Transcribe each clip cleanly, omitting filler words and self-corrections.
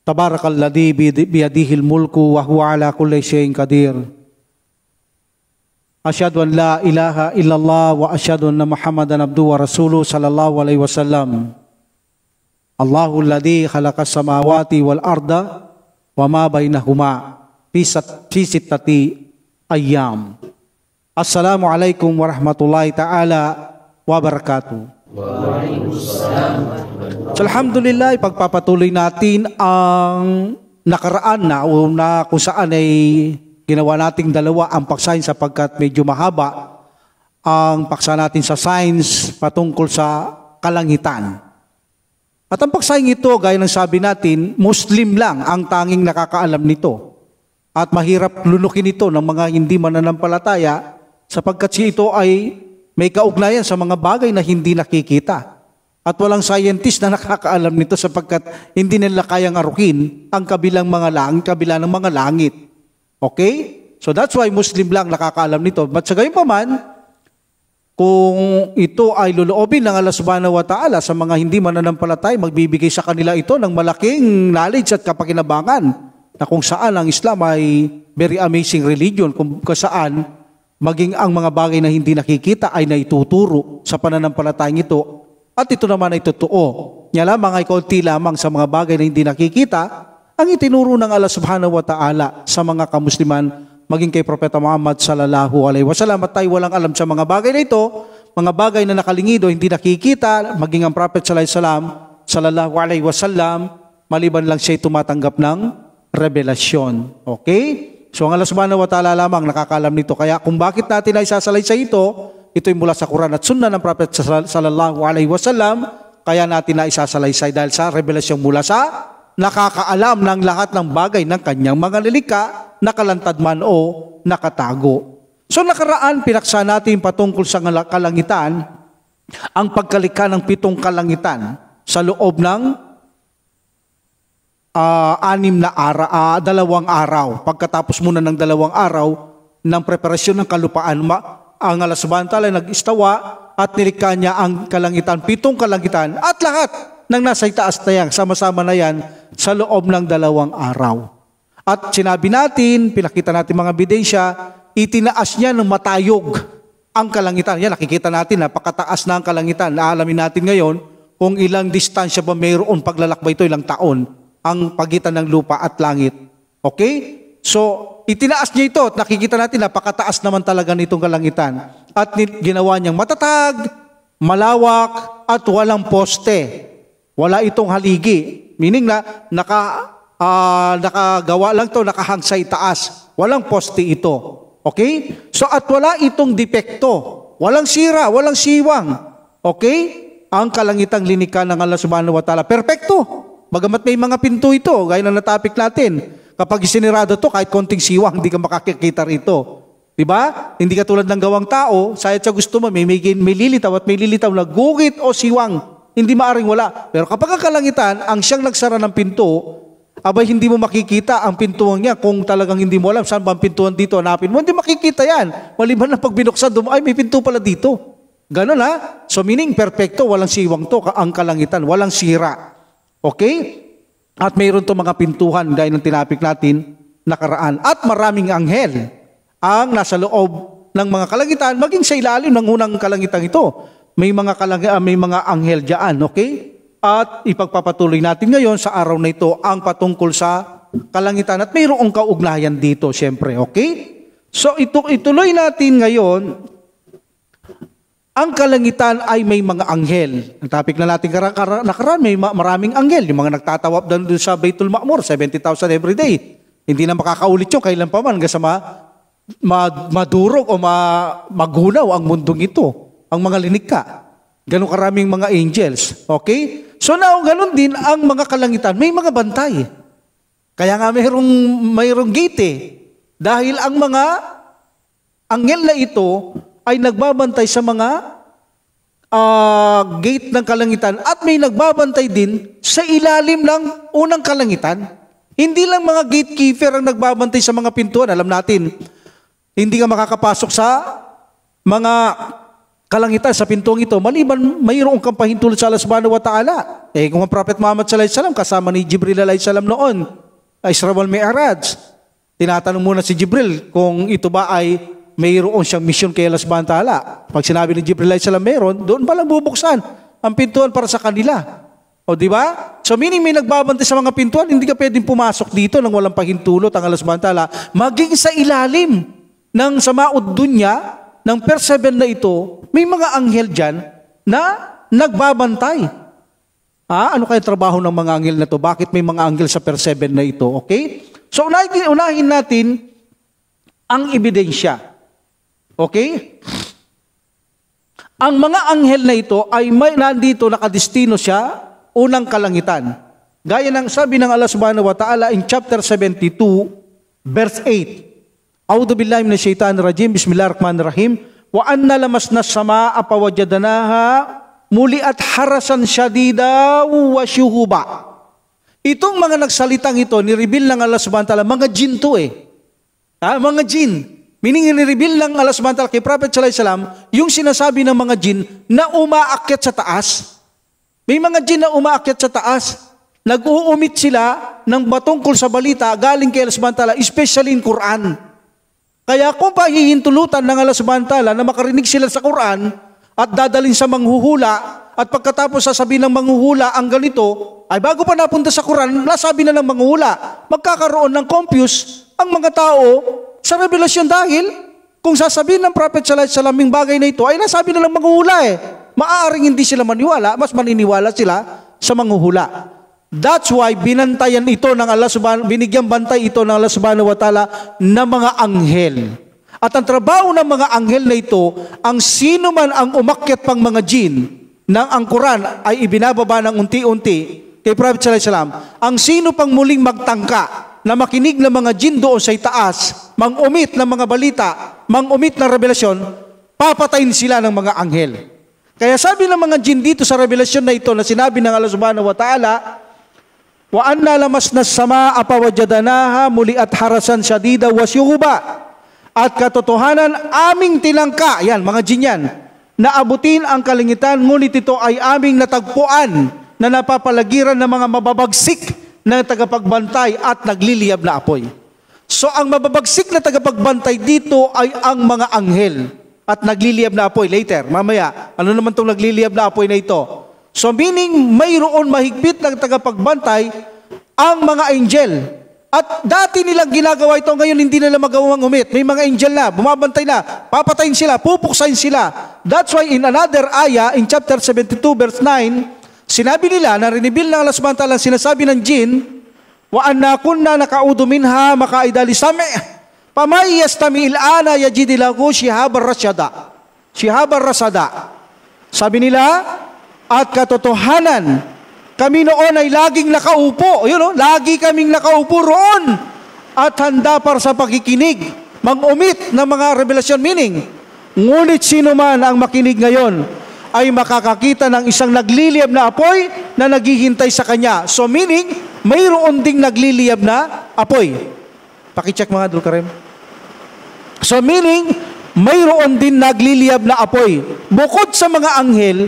Tabarakalladzi biyadihil mulku wa huwa ala kulli syai'in qadir. Asyhadu an la ilaha illallah wa asyhadu anna Muhammadan abduhu wa rasuluhu sallallahu alaihi wasallam. Allahul ladzi khalaqas samawati wal arda wa ma bainahuma fi sittati ayyam. Assalamualaikum warahmatullahi taala wabarakatuh. So, alhamdulillah, ipagpapatuloy natin ang nakaraan na kung saan ay ginawa nating dalawa ang paksahin sapagkat medyo mahaba ang paksa natin sa science patungkol sa kalangitan. At ang paksahin ito, gaya ng sabi natin, Muslim lang ang tanging nakakaalam nito. At mahirap lunukin ito ng mga hindi mananampalataya sapagkat ito ay may kaugnayan sa mga bagay na hindi nakikita. At walang scientist na nakakaalam nito sapagkat hindi nila kayang arukin ang kabila ng mga langit. Okay? So that's why Muslim lang nakakaalam nito. But sa gayon pa man, kung ito ay loloobin ng Allah subhanahu wa ta'ala sa mga hindi mananampalataya, magbibigay sa kanila ito ng malaking knowledge at kapakinabangan na kung saan ang Islam ay very amazing religion, kung saan maging ang mga bagay na hindi nakikita ay naituturo sa pananampalatayang ito. At ito naman ay totoo. Niya lamang ay kaunti lamang sa mga bagay na hindi nakikita ang itinuro ng Allah subhanahu wa ta'ala sa mga kamusliman maging kay Propeta Muhammad sallallahu alaihi wasallam. At tayo walang alam sa mga bagay na ito, mga bagay na nakalingido, hindi nakikita, maging ang Prophet sallallahu alaihi wasallam, maliban lang siya tumatanggap ng revelasyon. Okay? So ang Allah subhanahu wa ta'ala lamang nakakaalam nito. Kaya kung bakit natin ay sasalaysay ito'y mula sa Quran at Sunnah ng Prophet sallallahu alaihi wasallam, kaya natin na isasalaysay dahil sa revelasyon mula sa nakakaalam ng lahat ng bagay ng kanyang mga nilikha, nakalantad man o nakatago. So nakaraan, pinaksa natin patungkol sa kalangitan, ang pagkalikha ng 7 kalangitan sa loob ng 2 araw. Pagkatapos muna ng 2 araw ng preparasyon ng kalupaan, ang Allah subhanahu wa ta'ala nag-istawa at nilikha niya ang kalangitan, 7 kalangitan at lahat ng nasa itaas na yan, sama-sama na yan sa loob ng 2 araw. At sinabi natin, pinakita natin mga ebidensya, itinaas niya ng matayog ang kalangitan. Yan, nakikita natin, napakataas na ang kalangitan. Naalamin natin ngayon kung ilang distansya ba mayroon paglalakbay ito, ilang taon ang pagitan ng lupa at langit. Okay? So, itinaas niya ito at nakikita natin napakataas naman talaga nitong kalangitan. At ginawa niyang matatag, malawak, at walang poste. Wala itong haligi. Meaning na nakagawa lang ito, nakahang sa itaas. Walang poste ito. Okay? So, at wala itong depekto. Walang sira, walang siwang. Okay? Ang kalangitang linikha ng Allah subhanahu wa ta'ala. Perfecto. Bagamat may mga pinto ito, gaya na natapik natin. Kapag isinirado to, kahit konting siwang, hindi ka makakikita rito. Diba? Hindi ka tulad ng gawang tao, sayat sa gusto mo, may lilitaw at may lilitaw na gugit o siwang. Hindi maaring wala. Pero kapag ang kalangitan, ang siyang nagsara ng pinto, abay hindi mo makikita ang pintuan niya kung talagang hindi mo alam saan ba ang pintuan dito, hanapin mo, hindi makikita yan. Maliban na pag binuksan, ay may pinto pala dito. Ganun ha? So meaning, perfecto, walang siwang to, ang kalangitan, walang sira. Okay? At mayroon to mga pintuhan dahil ng tinapik natin nakaraan. At maraming anghel ang nasa loob ng mga kalangitan, maging sa ilalim ng unang kalangitan ito. May mga anghel diyan, okay? At ipagpapatuloy natin ngayon sa araw na ito ang patungkol sa kalangitan. At mayroong kaugnayan dito, siyempre, okay? So ituloy natin ngayon. Ang kalangitan ay may mga anghel. Ang topic na natin nakaraan, may maraming anghel. Yung mga nagtatawap doon sa Baitul Ma'mur, 70,000 every day. Hindi na makakaulit yun kailan pa man hanggang sa madurog o magunaw ang mundong ito. Ang mga linikha. Ganun karaming mga angels. Okay? So now, ganun din ang mga kalangitan. May mga bantay. Kaya nga mayroong gate eh. Dahil ang mga anghel na ito ay nagbabantay sa mga gate ng kalangitan at may nagbabantay din sa ilalim ng unang kalangitan. Hindi lang mga gatekeeper ang nagbabantay sa mga pintuan. Alam natin, hindi ka makakapasok sa mga kalangitan sa pintong ito, maliban mayroong kang pahintulot sa Allah subhanahu wa ta'ala. Kung ang Prophet Muhammad sallallahu alaihi wasallam, kasama ni Jibril alaihi salam noon, Isra wal Mi'raj, tinatanong muna si Jibril kung ito ba ay mayroon siyang mission kay Allah subhanahu wa ta'ala. Pag sinabi ni Jibril alaihi salam meron, doon pa lang bubuksan ang pintuan para sa kanila. O di ba? So meaning may nagbabantay sa mga pintuan, hindi ka pwedeng pumasok dito nang walang pahintulot ang Allah subhanahu wa ta'ala. Maging sa ilalim ng samaud dunya, ng per 7 na ito, may mga anghel dyan na nagbabantay. Ano kaya trabaho ng mga anghel na to? Bakit may mga anghel sa per 7 na ito? Okay? So unahin natin ang ebidensya. Okay? Ang mga anghel na ito ay may nandito nakadestino siya, unang kalangitan. Gaya ng sabi ng Allah subhanahu wa ta'ala in chapter 72, verse 8. A'udhu billahi minash shaitanir rajim. Bismillahirrahmanirrahim. Wa anna lamasna as-samaa'a fawajadnaha muli'at harasan shadida wa syuhuba. Itong mga nagsalitang ito, ni-reveal ng Allah subhanahu wa ta'ala, mga jin to mga jin. Meaning, ni-reveal ng Allah subhanahu wa ta'ala kay Prophet sallallahu alaihi wasallam, yung sinasabi ng mga jin na umaakyat sa taas. May mga jin na umaakyat sa taas. Nag-uumit sila ng batungkol sa balita galing kay Allah subhanahu wa ta'ala, especially in Quran. Kaya kung pahihintulutan ng Allah subhanahu wa ta'ala na makarinig sila sa Quran at dadalhin sa manghuhula at pagkatapos sasabihin ng manghuhula ang ganito, ay bago pa napunta sa Quran, nasabi na ng manghuhula, magkakaroon ng confuse ang mga tao sa revelasyon dahil kung sasabihin ng Prophet sallallahu alaihi wasallam yung bagay na ito, ay nasabi na ng manghuhula Maaaring hindi sila maniwala, mas maniniwala sila sa manghuhula. That's why binantayan ito ng Allah subhanahu, binigyan bantay ito ng Allah subhanahu wa ta'ala na mga anghel. At ang trabaho ng mga anghel na ito, ang sino man ang umakyat pang mga jin, nang ang Quran ay ibinababa ng unti-unti kay Prophet sallallahu alaihi wasallam, ang sino pang muling magtangka na makinig ng mga jin doon sa itaas, mang-umit ng mga balita, mang-umit ng revelasyon, papatayin sila ng mga anghel. Kaya sabi ng mga jin dito sa revelasyon na ito na sinabi ng Allah subhanahu wa ta'ala, wa anna lamasna as-samaa'a fawajadnaha muli'at harasan shadida wa syuhuba. At katotohanan aming tinangka, yan mga jin yan, na abutin ang kalangitan, ngunit ito ay aming natagpuan na napapalagiran ng mga mababagsik na tagapagbantay at nagliliyab na apoy. So ang mababagsik na tagapagbantay dito ay ang mga anghel at nagliliyab na apoy. Later, mamaya, ano naman itong nagliliyab na apoy na ito? So meaning, mayroon mahigpit ng tagapagbantay ang mga angel. At dati nilang ginagawa ito, ngayon hindi nila magawang umit. May mga angel na, bumabantay na, papatayin sila, pupuksain sila. That's why in another ayah, in chapter 72 verse 9, sinabi nila, narinibil ng Allah subhanahu wa ta'ala, sinasabi ng jin, wa anna kunna nakaudu minha makaidali sami' pamay yastami il'ana yajidilahu shihabar rasada. Shihabar rasada. Sabi nila, at katotohanan, kami noon ay laging nakaupo. Lagi kaming nakaupo roon. At handa para sa pakikinig, mang-umit ng mga revelasyon meaning. Ngunit sino man ang makinig ngayon ay makakakita ng isang nagliliyab na apoy na naghihintay sa kanya. So meaning, mayroon ding nagliliyab na apoy. Pakicheck mga Abdul Karim. So meaning, mayroon din nagliliyab na apoy. Bukod sa mga anghel,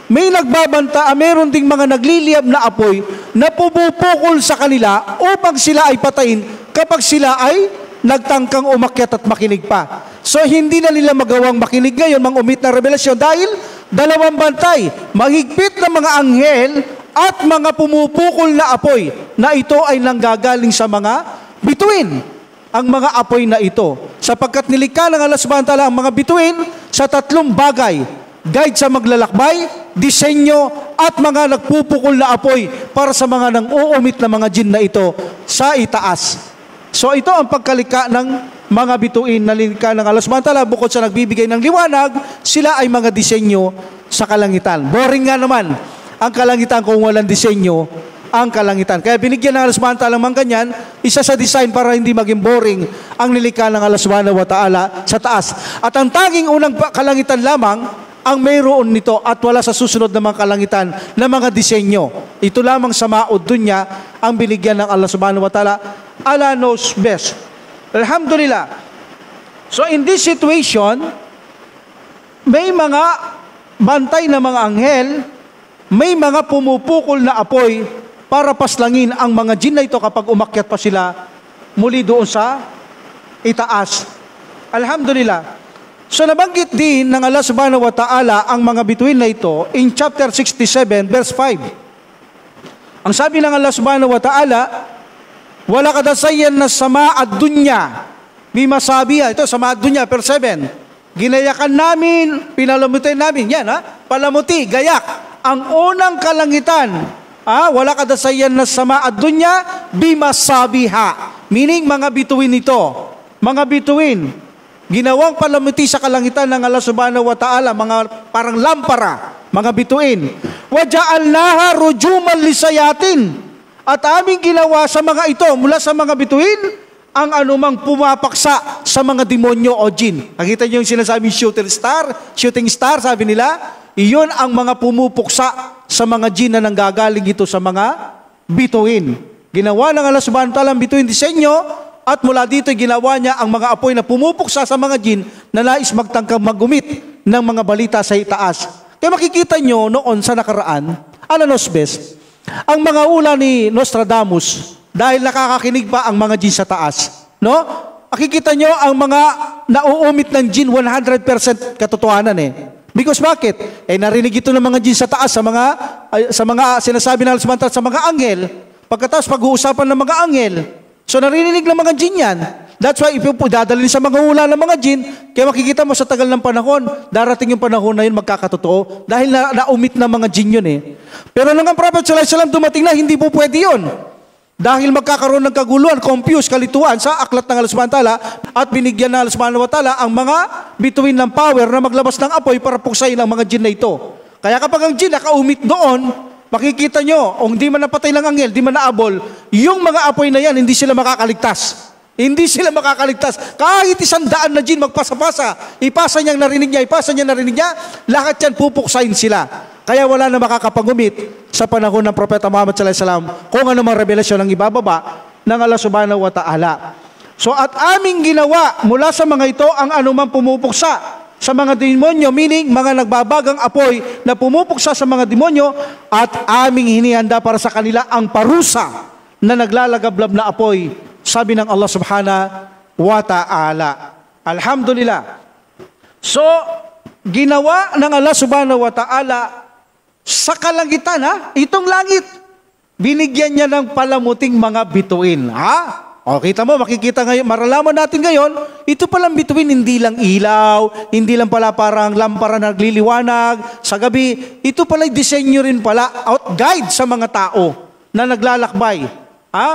may nagbabanta, mayroon ding mga nagliliyab na apoy na pupupukol sa kanila upang sila ay patayin kapag sila ay nagtangkang umakyat at makinig pa. So hindi na nila magawang makinig ngayon, mang-umit na revelasyon dahil dalawang bantay, mahigpit na mga anghel at mga pumupukol na apoy na ito ay nanggagaling sa mga bituin. Ang mga apoy na ito, sapagkat nilikha ng Allah subhanahu wa ta'ala ang mga bituin sa tatlong bagay: guide sa maglalakbay, disenyo, at mga nagpupukol na apoy para sa mga nang-uumit na mga jin na ito sa itaas. So ito ang pagkalikha ng mga bituin na nilikha ng Allah subhanahu wa ta'ala. Bukod sa nagbibigay ng liwanag, sila ay mga disenyo sa kalangitan. Boring nga naman ang kalangitan kung walang disenyo ang kalangitan. Kaya binigyan ng Allah subhanahu wa ta'ala mga ganyan, isa sa design para hindi maging boring ang nilikha ng Allah subhanahu wa ta'ala sa taas. At ang tanging unang kalangitan lamang ang mayroon nito at wala sa susunod na mga kalangitan na mga disenyo. Ito lamang sa maud dunya ang binigyan ng Allah subhanahu wa ta'ala. Allah knows best. Alhamdulillah. So in this situation, may mga bantay na mga anghel, may mga pumupukol na apoy para paslangin ang mga jin na ito kapag umakyat pa sila muli doon sa itaas. Alhamdulillah. So nabanggit din ng Allah subhanahu wa ta'ala ang mga bituin na ito in chapter 67 verse 5. Ang sabi ng Allah subhanahu wa ta'ala, wala kadasayyan na sama at dunya, bimasabiha. Ito, sama at dunya, verse 7. Ginayakan namin, pinalamutin namin. Yan, palamuti, gayak. Ang unang kalangitan, wala kadasayyan na sama at dunya, bimasabiha. Meaning, mga bituin ito. Mga bituin. Ginawang palamuti sa kalangitan ng Allah subhanahu wa ta'ala, mga parang lampara, mga bituin. Waja'alnaha rujuman lisayatin. At aming ginawa sa mga ito, mula sa mga bituin, ang anumang pumapaksa sa mga demonyo o jin. Nakita niyo yung sinasabing shooting star, sabi nila, iyon ang mga pumupuksa sa mga jin na nanggagaling ito sa mga bituin. Ginawa ng Allah subhanahu wa ta'ala ang bituin disenyo, at mula dito ginawa niya ang mga apoy na pumupuksa sa mga jin na nais magtangkang maggumit ng mga balita sa itaas. Kaya makikita nyo noon sa nakaraan, Alanos Bes, ang mga ula ni Nostradamus, dahil nakakakinig pa ang mga jin sa taas, no? Makikita nyo ang mga nauumit ng jin 100% katotohanan Because bakit? Narinig ito ng mga jin sa taas, sa mga sinasabi ng Allah sa mga anghel, pagkatapos pag-uusapan ng mga anghel. So narinig ng mga jin yan. That's why if dadalhin sa mga hula ng mga jin, kaya makikita mo sa tagal ng panahon, darating yung panahon na yun magkakatotoo dahil naumit na mga jin yun Pero nang ang Prophet sallallahu alaihi wasallam dumating na, hindi po pwede yun. Dahil magkakaroon ng kaguluhan, confuse, kalituan sa aklat ng Allah subhanahu wa ta'ala at binigyan ng Allah subhanahu wa ta'ala ang mga bituin ng power na maglabas ng apoy para puksain ang mga jin na ito. Kaya kapag ang jin nakaumit doon, makikita nyo, kung di man napatay ng anghel, di man naabol, yung mga apoy na yan, hindi sila makakaligtas. Hindi sila makakaligtas. Kahit 100 na jin magpasa-pasa, ipasa niyang narinig niya, lahat yan pupuksain sila. Kaya wala na makakapagumit sa panahon ng Propeta Muhammad sallallahu alaihi wasallam kung ano mang revelasyon ang ibababa ng Allah subhanahu wa ta'ala. So at aming ginawa mula sa mga ito ang anumang pumupuksa sa mga demonyo, meaning mga nagbabagang apoy na pumupuksa sa mga demonyo, at aming hinihanda para sa kanila ang parusa na naglalagablab na apoy, sabi ng Allah subhanahu wa ta'ala. Alhamdulillah. So, ginawa ng Allah subhanahu wa ta'ala sa kalangitan, itong langit, binigyan niya ng palamuting mga bituin. O, kita mo, makikita ngayon, maralaman natin ngayon, ito palang bituin, hindi lang ilaw, hindi lang pala parang lampara na nagliliwanag sa gabi. Ito pala disenyo rin pala, guide sa mga tao na naglalakbay.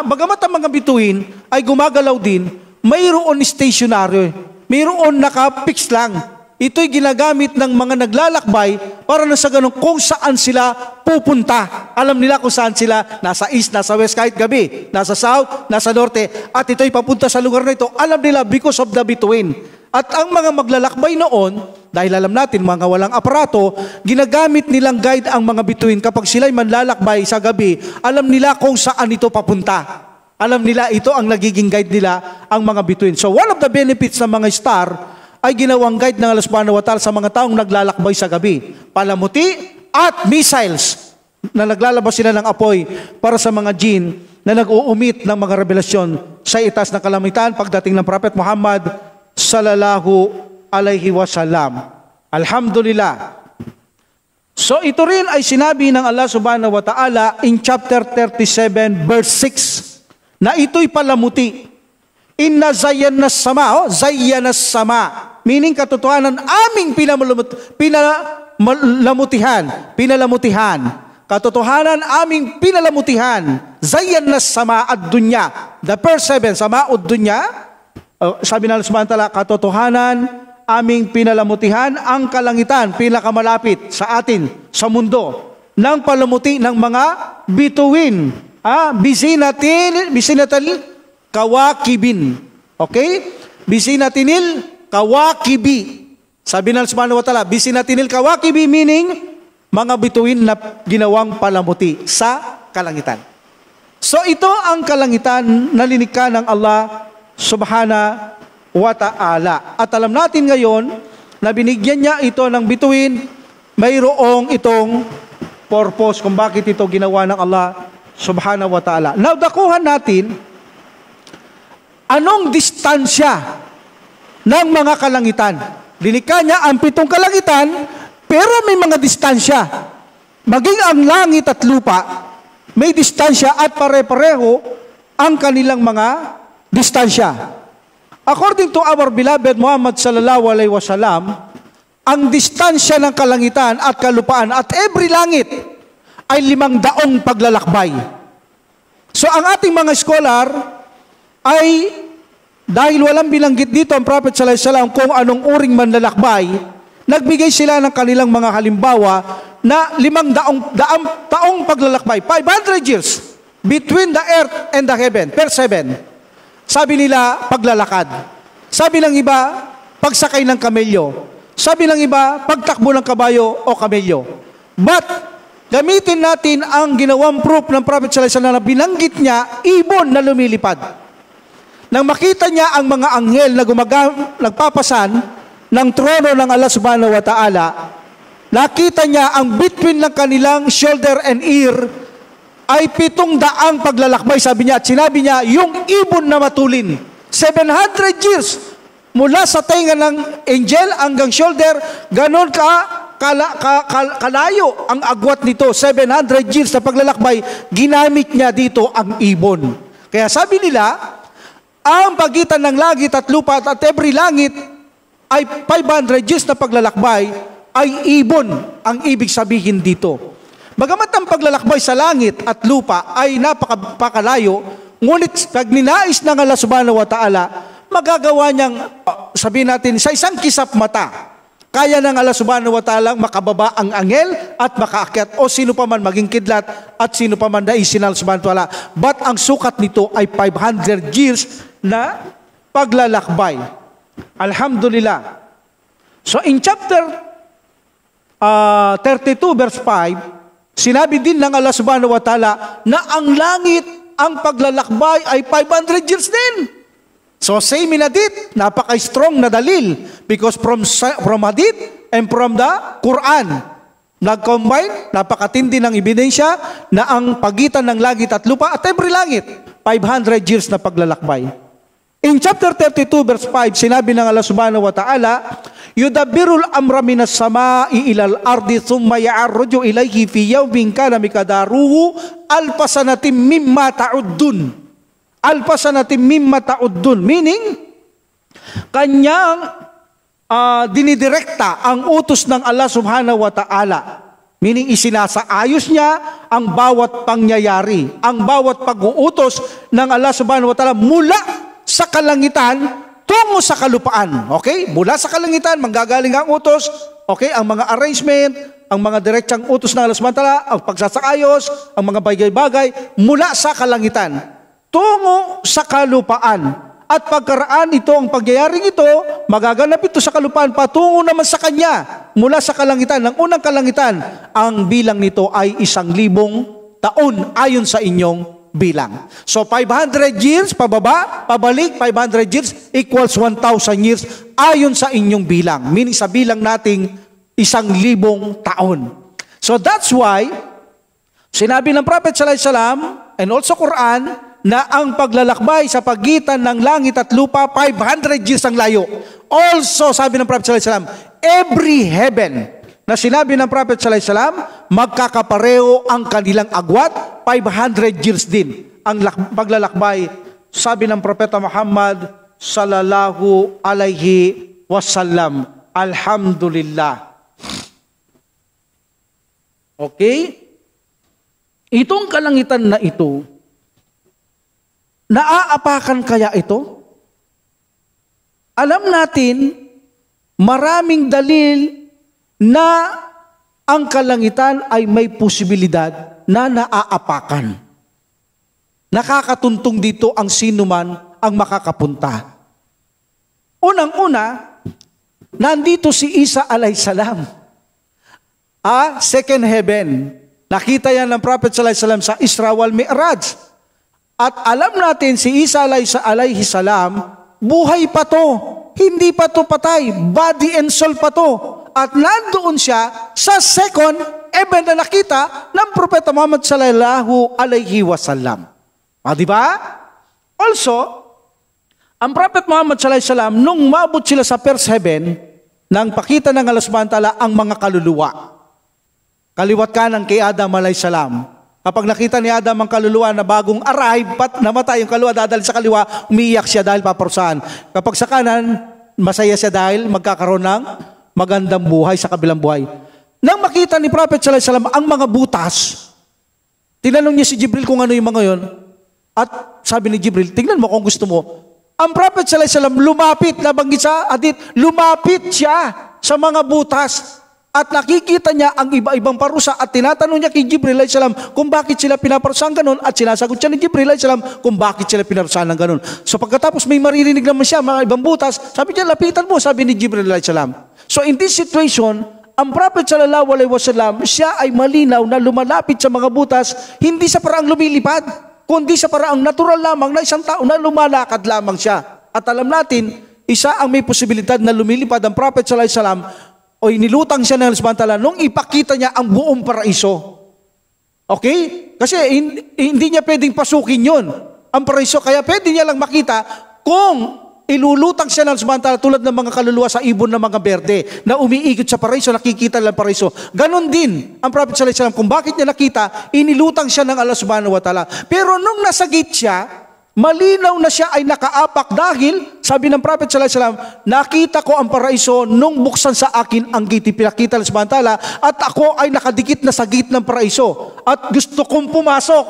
Bagamat ang mga bituin ay gumagalaw din, mayroon stationary, mayroon naka-fix lang. Ito'y ginagamit ng mga naglalakbay para na sa ganun kung saan sila pupunta. Alam nila kung saan sila, nasa east, nasa west, kahit gabi, nasa south, nasa norte, at ito'y papunta sa lugar na ito. Alam nila because of the bituin. At ang mga maglalakbay noon, dahil alam natin, mga walang aparato, ginagamit nilang guide ang mga bituin. Kapag sila'y manlalakbay sa gabi, alam nila kung saan ito papunta. Alam nila, ito ang nagiging guide nila, ang mga bituin. So one of the benefits ng mga star ay ginawang guide ng Allah subhanahu wa ta'ala sa mga taong naglalakbay sa gabi. Palamuti at missiles na naglalabas sila ng apoy para sa mga jin na nag-uumit ng mga revelasyon sa itaas ng kalamitan pagdating ng Prophet Muhammad sallallahu alaihi wasallam. Alhamdulillah. So ito rin ay sinabi ng Allah subhanahu wa ta'ala in chapter 37 verse 6 na ito'y palamuti. Inna zayyanas sama, zayyanas sama. Meaning katotohanan aming pinalamutihan. Katotohanan aming pinalamutihan. Zayyanas sama ad dunya. The verse 7, sama ad dunya. Sabi ng Allah subhanahu wa ta'ala, katotohanan aming pinalamutihan ang kalangitan, pinakamalapit sa atin, sa mundo, ng palamuti ng mga bituin. Bisinatil kawakibin. Okay? Bisinatinil kawakibi. Sabi ng subhanahu wa ta'ala, bisinatinil kawakibi, meaning mga bituin na ginawang palamuti sa kalangitan. So ito ang kalangitan na linikha ng Allah subhanahu wa ta'ala. At alam natin ngayon na binigyan niya ito ng bituin, mayroong itong purpose kung bakit ito ginawa ng Allah subhanahu wa ta'ala. Now, dakuhan natin, anong distansya ng mga kalangitan? Lilikha niya ang 7 kalangitan, pero may mga distansya. Maging ang langit at lupa, may distansya at pare-pareho ang kanilang mga distansya. According to our beloved Muhammad sallallahu alaihi wasallam, ang distansya ng kalangitan at kalupaan at every langit ay 500 paglalakbay. So ang ating mga scholar ay, dahil walang binanggit dito ang Prophet sallallahu alaihi wasallam kung anong uring manlalakbay, nagbigay sila ng kanilang mga halimbawa na 500 taong paglalakbay, 500 years between the earth and the heaven, per 7. Sabi nila, paglalakad. Sabi ng iba, pagsakay ng kamelyo. Sabi ng iba, pagtakbo ng kabayo o kamelyo. But, gamitin natin ang ginawang proof ng Prophet sallallahu alaihi wasallam na binanggit niya, ibon na lumilipad. Nang makita niya ang mga anghel na nagpapasan ng trono ng Allah subhanahu wa ta'ala, nakita niya ang between ng kanilang shoulder and ear ay 700 paglalakbay, sabi niya, at sinabi niya, yung ibon na matulin, 700 years, mula sa tenga ng angel hanggang shoulder, ganon kalayo ang agwat nito, 700 years na paglalakbay, ginamit niya dito ang ibon. Kaya sabi nila, ang pagitan ng langit at lupa at every langit ay 500 years na paglalakbay, ay ibon ang ibig sabihin dito. Bagamat ang paglalakbay sa langit at lupa ay napakalayo, ngunit pag ninais ng Allah subhanahu wa ta'ala, magagawa niyang, sabihin natin, sa isang kisap mata, kaya ng Allah subhanahu wa ta'ala makababa ang anghel at makaakyat o sino pa man maging kidlat at sino pa man naisin ng Allah subhanahu wa ta'ala. But ang sukat nito ay 500 years na paglalakbay. Alhamdulillah. So in chapter 32 verse 5, sinabi din ng Allah subhanahu wa ta'ala na ang langit, ang paglalakbay ay 500 years din. So same in hadith, napaka-strong na dalil because from hadith and from the Quran, nag-combine, napakatindi ng ebidensya na ang pagitan ng langit at lupa at every langit, 500 years na paglalakbay. In chapter 32 verse 5, sinabi ng Allah subhanahu wa ta'ala, yudabbirul amra minas sama'i ilal ardi thumma ya'arruju ilayhi fi yawmin kana miqdaruhu alfasanatin mimma ta'uddun. Alfasanatin mimma ta'uddun, meaning kanyang dinidirekta ang utos ng Allah subhanahu wa ta'ala. Meaning isinasaayos niya ang bawat pangyayari, ang bawat pag-uutos ng Allah subhanahu wa ta'ala mula sa kalangitan tungo sa kalupaan. Okay? Mula sa kalangitan, manggagaling ang utos. Okay? Ang mga arrangement, ang mga direktsang utos ng Allah subhanahu wa ta'ala, ang pagsasayos, ang mga bagay-bagay, mula sa kalangitan tungo sa kalupaan. At pagkaraan ito, ang pagyayaring ito, magaganap ito sa kalupaan, patungo naman sa Kanya, mula sa kalangitan. Ng unang kalangitan, ang bilang nito ay 1,000 taon ayon sa inyong bilang. So 500 years, pababa, pabalik, 500 years equals 1,000 years ayon sa inyong bilang. Meaning sa bilang nating 1,000 taon. So that's why, sinabi ng Prophet sallallahu alaihi wasallam and also Quran, na ang paglalakbay sa pagitan ng langit at lupa, 500 years ang layo. Also, sabi ng Prophet sallallahu alaihi wasallam, every heaven na sinabi ng Prophet sallallahu alaihi wasallam, magkakapareho ang kanilang agwat, 500 years din ang paglalakbay, sabi ng Propeta Muhammad sallallahu alaihi wasallam. Alhamdulillah. Okay? Itong kalangitan na ito, naaapakan kaya ito? Alam natin, maraming dalil na ang kalangitan ay may posibilidad na naaapakan. Nakakatuntong dito ang sinuman ang makakapunta. Unang-una, nandito si Isa alayhisalam. Second heaven. Nakita yan ng Prophet sallallahu alaihi wasallam sa Isra wal Mi'raj. At alam natin si Isa alayhi salam, buhay pa to. hindi pa to patay. Body and soul pa to. At nandoon siya sa second heaven na nakita ng Propeta Muhammad sallallahu alaihi wasallam. Di ba? Also, ang Prophet Muhammad sallallahu alaihi wasallam, nung mabot sila sa first heaven, nang pakita ng Allah subhanahu wa ta'ala ang mga kaluluwa. Kaliwat kanan kay Adam alayhi salam. Kapag nakita ni Adam ang kaluluwa na bagong arrive, namatay yung kaluluwa, dadal sa kaliwa, umiiyak siya dahil paparusahan. Kapag sa kanan, masaya siya dahil magkakaroon ng magandang buhay sa kabilang buhay. Nang makita ni Prophet sallallahu alaihi wasallam ang mga butas, tinanong niya si Jibril kung ano yung mga yon. At sabi ni Jibril, tingnan mo kung gusto mo. Ang Prophet sallallahu alaihi wasallam lumapit, nabanggit sa hadith, lumapit siya sa mga butas. At nakikita niya ang iba-ibang parusa at tinatanong niya kay Jibril alayhi salam kung bakit sila pinaparusahan ganun at sinasagot siya ni Jibril alayhi salam kung bakit sila pinaparusahan ng ganun. So pagkatapos may maririnig naman siya mga ibang butas, sabi niya lapitan mo, sabi ni Jibril alayhi salam. So in this situation, ang Prophet sallallahu alaihi wasallam, siya ay malinaw na lumalapit sa mga butas hindi sa paraang lumilipad, kundi sa paraang natural lamang na isang tao na lumalakad lamang siya. At alam natin, isa ang may posibilidad na lumilipad ang Prophet sallallahu alaihi wasallam o inilutang siya ng Allah subhanahu wa ta'ala nung ipakita niya ang buong paraiso. Okay? Kasi hindi niya pwedeng pasukin yun, ang paraiso. Kaya pwede niya lang makita kung ilulutang siya ng Allah subhanahu wa ta'ala tulad ng mga kaluluwa sa ibon ng mga berde na umiikot sa paraiso, nakikita lang paraiso. Ganon din ang Prophet sallallahu alaihi wasallam. Kung bakit niya nakita, inilutang siya ng Allah subhanahu wa ta'ala. Pero nung nasa gate siya, malinaw na siya ay nakaapak dahil, sabi ng Prophet sallallahu alaihi wasallam, nakita ko ang paraiso nung buksan sa akin ang gate, pinakita ng subhanahu wa ta'ala, at ako ay nakadikit na sa gate ng paraiso. At gusto kong pumasok.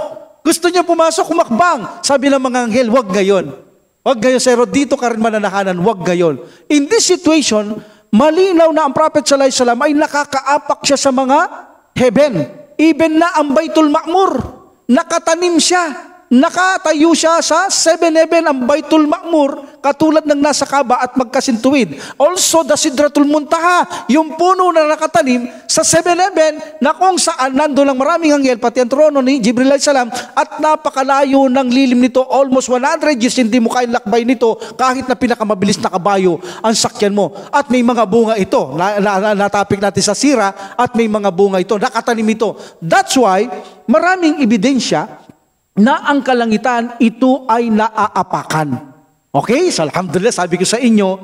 Gusto niya pumasok, kumakbang. Sabi ng mga anghel, wag ngayon. Wag ngayon, Sir, dito ka rin mananahanan, wag ngayon. In this situation, malinaw na ang Prophet sallallahu alaihi wasallam ay nakakaapak siya sa mga heaven. Even na ang Baitul Ma'mur, nakatanim siya. Nakatayo siya sa 7 heaven ang Baitul Ma'mur katulad ng nasa Kaaba at magkasintuwid. Also, the Sidratul Muntaha, yung puno na nakatanim sa 7 heaven na kung saan nandun lang maraming anghel, pati ang trono ni Jibril alayhi salam, at napakalayo ng lilim nito, almost 100 years, hindi mo kayang lakbay nito kahit na pinakamabilis na kabayo ang sakyan mo. At may mga bunga ito, natapik natin sa sira, at may mga bunga ito, nakatanim ito. That's why, maraming ebidensya na ang kalangitan ito ay naaapakan. Okay? So alhamdulillah, sabi ko sa inyo,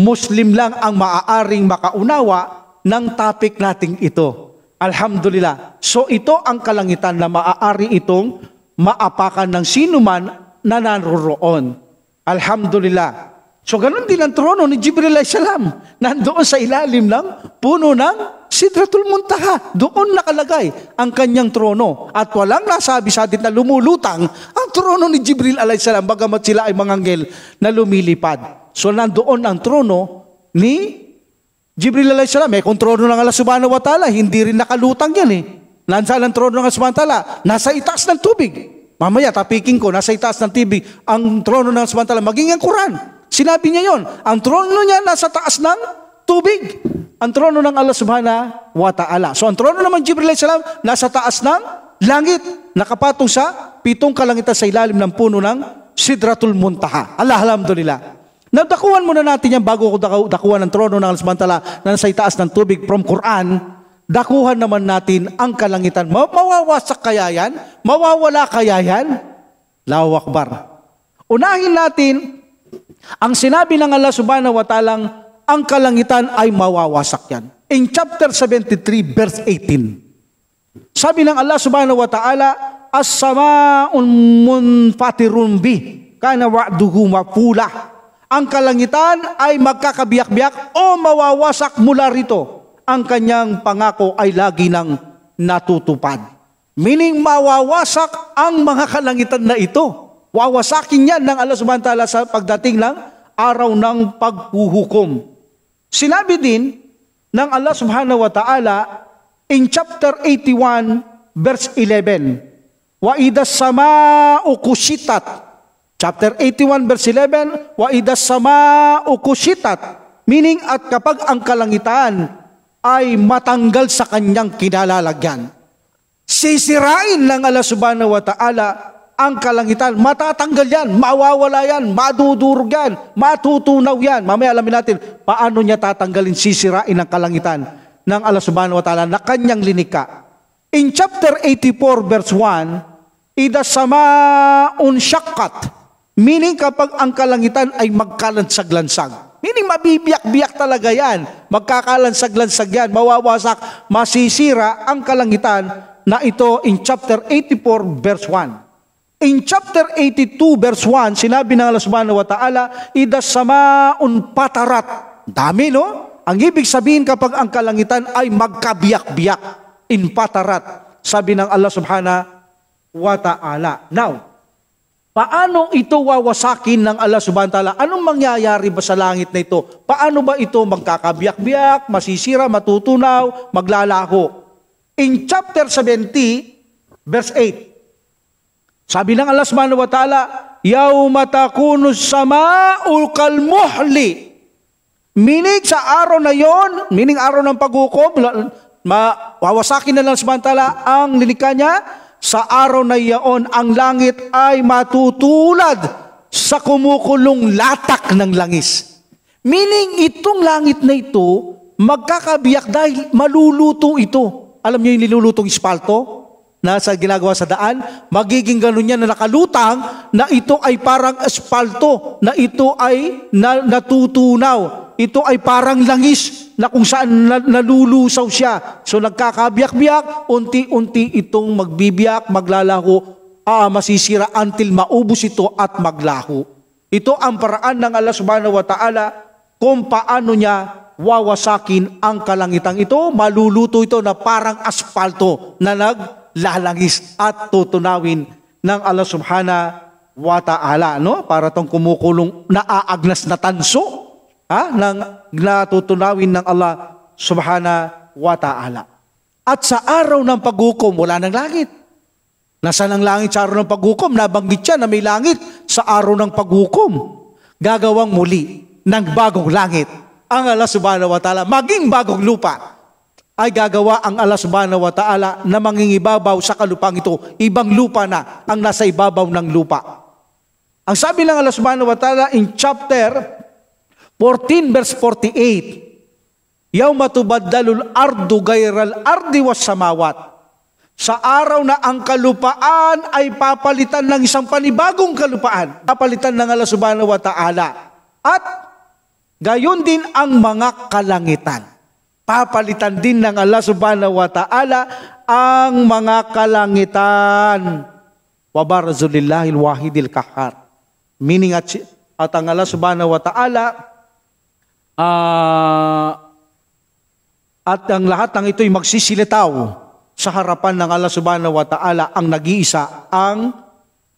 Muslim lang ang maaaring makaunawa ng topic nating ito. Alhamdulillah. So ito ang kalangitan na maaari itong maapakan ng sino man na naroroon. Alhamdulillah. So ganun din ang trono ni Jibril alayhi salam. Nandoon sa ilalim ng puno ng Sidratul Muntaha. Doon nakalagay ang kanyang trono. At walang nasabi sa atin na lumulutang ang trono ni Jibril alayhi salam bagamat sila ay mga anghel na lumilipad. So nandoon ang trono ni Jibril alayhi salam. Kung trono ng Allah subhanahu wa ta'ala, hindi rin nakalutang yan Nasaan ang trono ng Allah subhanahu wa ta'ala? Nasa itaas ng tubig. Mamaya tapiking ko, nasa itaas ng tubig ang trono ng Allah subhanahu wa ta'ala. Maging ang Quran. Sinabi niya yon. Ang trono niya nasa taas ng tubig. Ang trono ng Allah subhanahu wa ta'ala. So ang trono naman Jibril alayhi salam nasa taas ng langit. Nakapatong sa 7 kalangitan sa ilalim ng puno ng Sidratul Muntaha. Alhamdulillah. Nadakuhan muna natin yan bago ko dakuhan ng trono ng Allah subhanahu wa ta'ala na nasa itaas ng tubig from Quran. Dakuhan naman natin ang kalangitan. Mawawasak kaya yan? Mawawala kaya yan? Allahu Akbar. Unahin natin ang sinabi ng Allah subhanahu wa ta'ala, ang kalangitan ay mawawasak yan. In chapter 73, verse 18. Sabi ng Allah subhanahu wa ta'ala, as-sama'un munfatirun bih, kana wa'duhu mafula. Ang kalangitan ay magkakabiyak-biyak o mawawasak mula rito. Ang kanyang pangako ay lagi nang natutupad. Meaning mawawasak ang mga kalangitan na ito. Wawasakin yan ng Allah subhanahu wa ta'ala sa pagdating ng araw ng paghuhukom. Sinabi din ng Allah subhanahu wa ta'ala in chapter 81 verse 11, wa idas sama'u kushitat. Chapter 81 verse 11, wa idas sama'u kushitat. Meaning at kapag ang kalangitan ay matanggal sa kanyang kinalalagyan, sisirain ng Allah subhanahu wa ta'ala ang kalangitan. Matatanggal yan, mawawala yan, madudurog yan, matutunaw yan. Mamaya alamin natin paano niya tatanggalin, sisirain ang kalangitan ng Allah subhanahu wa ta'ala na kanyang linika. In chapter 84 verse 1, ida samaun syakkat, meaning kapag ang kalangitan ay magkalansag-lansag. Meaning mabibiyak-biyak talaga yan, magkakalansag-lansag yan, mawawasak, masisira ang kalangitan na ito in chapter 84 verse 1. In chapter 82 verse 1, sinabi ng Allah subhanahu wa ta'ala, ida samaun patarat. Dami, no? Ang ibig sabihin kapag ang kalangitan ay magkabiyak-biyak, in patarat, sabi ng Allah subhanahu wa ta'ala. Now, paano ito wawasakin ng Allah subhanahu wa ta'ala? Anong mangyayari ba sa langit na ito? Paano ba ito magkakabiyak-biyak, masisira, matutunaw, maglalaho? In chapter 70, verse 8, sabi ng Allah subhanahu wa ta'ala, yawma takunu sama'u kalmuhli. Meaning sa araw na yon, meaning araw ng paghukom, wawasakin na lang subhanahu wa ta'ala ang linika niya. Sa araw na iyon, ang langit ay matutulad sa kumukulong latak ng langis. Meaning itong langit na ito, magkakabiyak dahil maluluto ito. Alam niyo yung nilulutong ispalto? Na sa ginagawa sa daan, magiging ganun yan na nakalutang na ito ay parang espalto, na ito ay natutunaw, ito ay parang langis na kung saan nalulusaw siya. So nagkakabiyak-biyak, unti-unti itong magbibiyak, maglalaho, masisira until maubos ito at maglaho. Ito ang paraan ng Allah subhanahu wa ta'ala kung paano niya wawasakin ang kalangitang ito. Maluluto ito na parang aspalto na naglalangis at tutunawin ng Allah subhanahu wa ta'ala, no? Para tong kumukulong naaagnas na tanso, nang natutunawin ng Allah subhanahu wa ta'ala. At sa araw ng paghukom, wala ng langit. Nasaan ang langit sa araw ng paghukom? Nabanggit siya na may langit sa araw ng paghukom. Gagawang muli ng bagong langit ang Allah subhanahu wa ta'ala, maging bagong lupa ay gagawa ang Allah subhanahu wa ta'ala na mangingibabaw sa kalupang ito. Ibang lupa na ang nasa ibabaw ng lupa. Ang sabi ng Allah subhanahu wa ta'ala in chapter 14 verse 48, yawma tubaddalul ardu gayral ardi was samawat. Sa araw na ang kalupaan ay papalitan ng isang panibagong kalupaan. Papalitan ng Allah subhanahu wa ta'ala. At gayon din ang mga kalangitan. Papalitan din ng Allah subhanahu wa ta'ala ang mga kalangitan. Wabarazulillahil wahidil kahar. Meaning at ang Allah subhanahu wa ta'ala at ang lahat ng ito'y magsisilitaw sa harapan ng Allah subhanahu wa ta'ala, ang nag-iisa, ang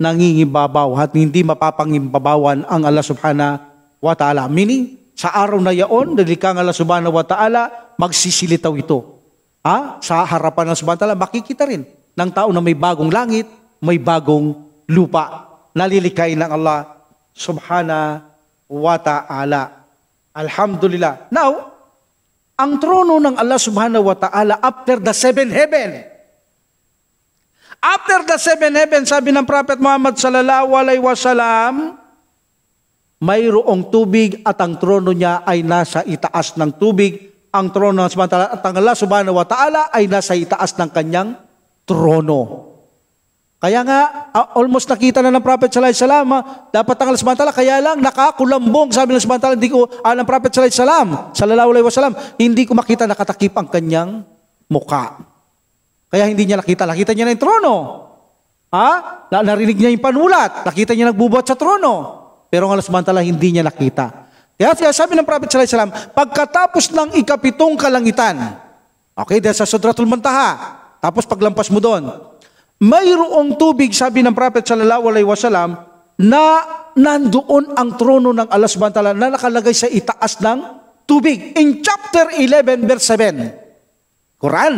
nangingibabaw at hindi mapapangimbabawan ang Allah subhanahu wa ta'ala. Meaning, sa araw na yaon, dalikang Allah subhanahu wa ta'ala, magsisilitaw ito. Sa harapan ng subhanahu wa ta'ala, makikita rin ng tao na may bagong langit, may bagong lupa. Nalilikay ng Allah subhanahu wa ta'ala. Alhamdulillah. Now, ang trono ng Allah subhanahu wa ta'ala after the seven heaven. After the seven heaven, sabi ng Prophet Muhammad sallallahu alaihi wasallam, mayroong tubig at ang trono niya ay nasa itaas ng tubig. Ang trono ng Allah subhanahu wa ta'ala ay nasa itaas ng kanyang trono. Kaya nga, almost nakita na ng Prophet sallallahu alaihi wasallam, dapat ang Allah subhanahu wa ta'ala, kaya lang nakakulambong, sabi ng subhanahu wa ta'ala, hindi ko, ng Prophet sallallahu alaihi wasallam, hindi ko makita nakatakip ang kanyang muka. Kaya hindi niya nakita niya na yung trono. Narinig niya yung panulat, nakita niya nagbubuhat sa trono. Pero ang Allah subhanahu wa ta'ala, hindi niya nakita. Kaya sabi ng Prophet sallallahu alaihi wasallam, pagkatapos ng ikapitong kalangitan, okay, dahil sa Sudratul Muntaha, tapos paglampas mo doon, mayroong tubig, sabi ng Prophet sallallahu alaihi wasallam, na nandoon ang trono ng Allah subhanahu wa ta'ala na nakalagay sa itaas ng tubig. In chapter 11 verse 7, Quran,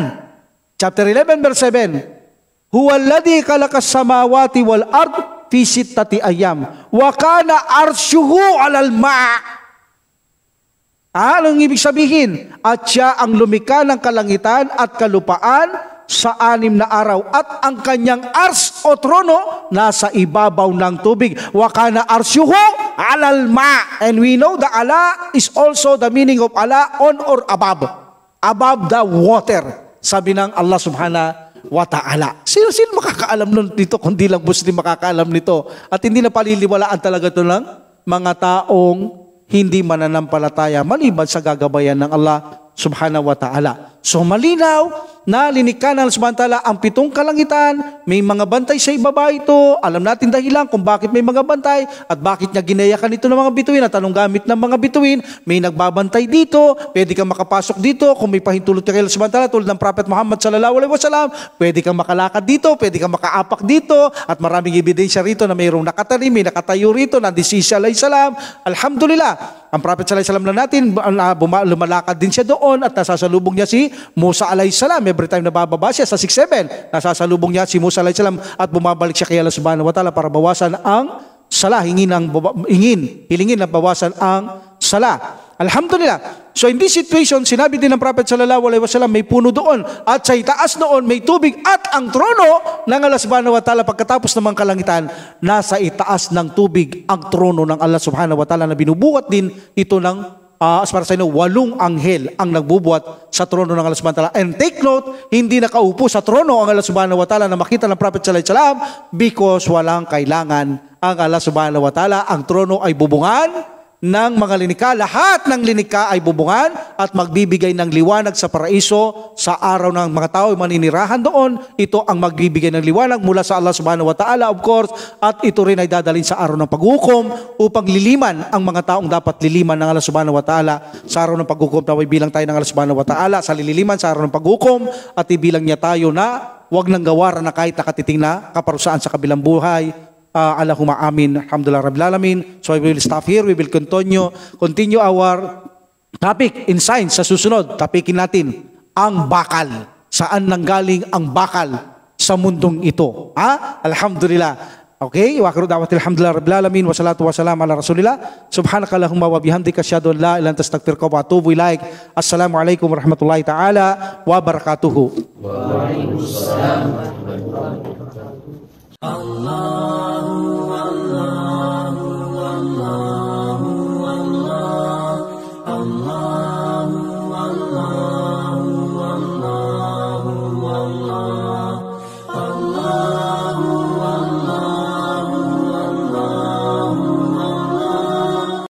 chapter 11 verse 7, huwa alladhi khalaqa samawati wal ard fi sittati ayyam wa kana arshuhu 'alal ma'. Anong ibig sabihin? At siya ang lumikha ng kalangitan at kalupaan sa 6 na araw at ang kanyang ars o trono nasa ibabaw ng tubig. Wa kana arsyuhu alal ma. And we know the ala is also the meaning of ala, on or above. Above the water. Sabi ng Allah subhanahu wa ta'ala. Sino makakaalam nun dito kundi lang Muslim makakaalam nito? At hindi na paliliwalaan talaga ito ng mga taong hindi mananampalataya maliban sa gagabayan ng Allah subhanahu wa ta'ala. So malinaw na linikha ng Allah subhanahu wa ta'ala ang 7 kalangitan, may mga bantay sa ibaba ito, alam natin dahilan kung bakit may mga bantay at bakit niya ginayakan ito ng mga bituin at anong gamit ng mga bituin, may nagbabantay dito, pwede kang makapasok dito, kung may pahintulot ka kay Allah subhanahu wa ta'ala tulad ng Prophet Muhammad sallallahu alaihi wasallam, pwede kang makalakad dito, pwede kang makaapak dito at maraming ebidensya rito na mayroong nakatanim, may nakatayo rito, nandisi siya alayhi salam. Alhamdulillah. Ang Prophet sallallahu alaihi wasallam na natin, lumalakad din siya doon at nasasalubong niya si Musa alayhi salam. Every time na bababa siya sa 6-7, nasasalubong niya si Musa alayhi salam at bumabalik siya kay Allah subhanahu wa ta'ala para bawasan ang sala, hilingin na bawasan ang sala. Alhamdulillah. So in this situation, sinabi din ng Prophet sallallahu alaihi wasallam, may puno doon at sa itaas noon may tubig at ang trono ng Allah subhanahu wa ta'ala pagkatapos ng mga kalangitan, nasa itaas ng tubig ang trono ng Allah subhanahu wa ta'ala na binubuhat din ito ng as para sa inyo, 8 anghel ang nagbubuhat sa trono ng Allah subhanahu wa ta'ala. And take note, hindi nakaupo sa trono ang Allah subhanahu wa ta'ala na makita ng Prophet sallallahu alaihi wasallam because walang kailangan ang Allah subhanahu wa ta'ala. Ang trono ay bubungan ng mga linikha, lahat ng linikha ay bubungan at magbibigay ng liwanag sa paraiso sa araw ng mga tao ay maninirahan doon. Ito ang magbibigay ng liwanag mula sa Allah subhanahu wa ta'ala, of course, at ito rin ay dadalhin sa araw ng paghukom upang liliman ang mga taong dapat liliman ng Allah subhanahu wa ta'ala sa araw ng paghukom. Taway bilang tayo ng Allah subhanahu wa ta'ala sa lililiman sa araw ng paghukom at ibilang niya tayo na wag nang gawaran na kahit nakatiting na kaparusaan sa kabilang buhay. Allahumma amin. Alhamdulillah Rabbil Alamin. So I will stop here. We will continue our topic in science. Sa susunod, topikin natin ang bakal. Saan nanggaling ang bakal sa mundong ito? Alhamdulillah. Okay, wa akhiru da'wati alhamdulillah Rabbil Alamin wa salatu wa salam ala Rasulillah. Subhanakallahumma wa bihamdika asyhadu an la ilaha illa anta astaghfiruka wa atubu ilaik. Assalamualaikum warahmatullahi taala wabarakatuh. Waalaikumsalam warahmatullahi wabarakatuh. Allah